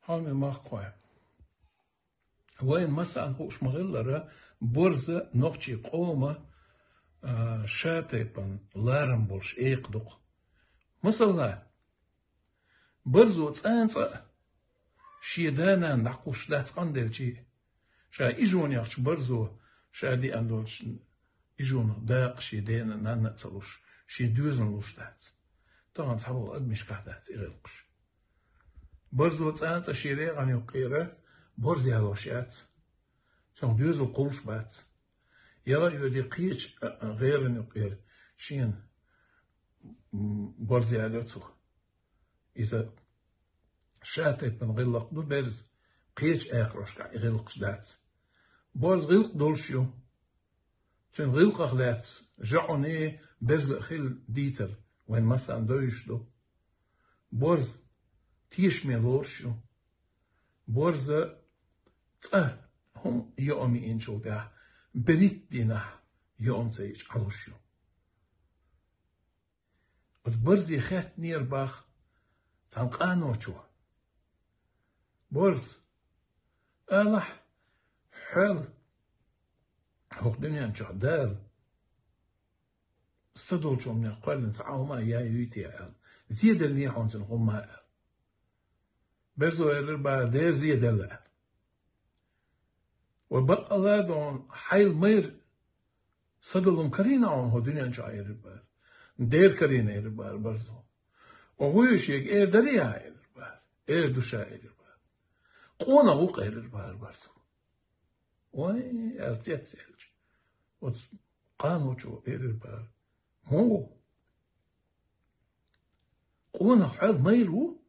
حامي ما قوي وين مثلا هوش مغلرة برزة نوتشي قومة شاتيبن لارم بولش ايقدق مثلا برزو تسانسا شيدانا نقوش لا تقندلشي شا إيجون يخش برزو شا دي أندولش إيجون داق شيدانا نانا تسلوش شي دوزن لوش دات طبعا تحبو أدمش قهدات إغلقش برزو تسانسا شيري غني وقيرة برزي هلوشيات تون دوزو قلش بات يلا يودي قيش غير نقير شين برزي هلوتو إذا شاتي بن غلق دو برز قيش آخرش كا غلقش دات برز غلق دولشيو تون غلق أخلات جعوني برز خيل ديتر وين مثلا دويش دو برز تيش ميلورشيو برز تصه هم يومي إنشو دا بريت دينا يوم تيج علوشيو برز يخات نيرباخ تنقانوشو برز ألح حل هو دنيا جعدال صدول جمع قال نتعاو ما يا يوتي أل زيادة اللي حونتن هم أل برزو إلربار دير زيادة الأل وبقى لا دون حيل مير صدلهم كرينا عن هو دنيا جاي إلربار دير كرينا إلربار برزو وهو يشيك إير دريا إلربار إير دوشا إلربار قونا وق إلربار برزو وي ألتيت سيلج وقانو جو إلربار هو قونا حيل ميرو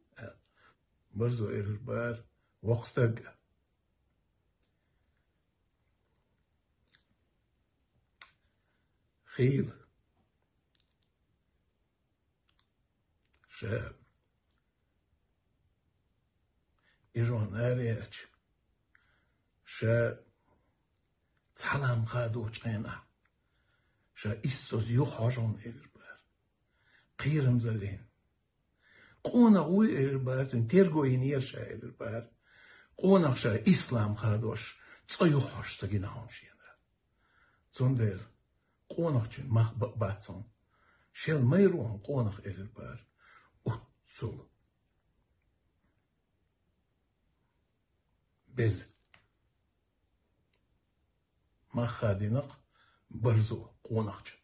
برزو إلربار وقستق خيل شاب إجوان آرياتش شاب تسلام خادو تشينا شا إسوز يخاجون إلربار قيرم زلين قونا غوي إلربار تنتيرغو ينير شا إلربار قونا شا إسلام خادوش تصيوخاش سجينا هونشينا تندل قونا تشين مخ باتون شل ميروان قونا إلربار أتصل بز ما خادينق برزو قونقش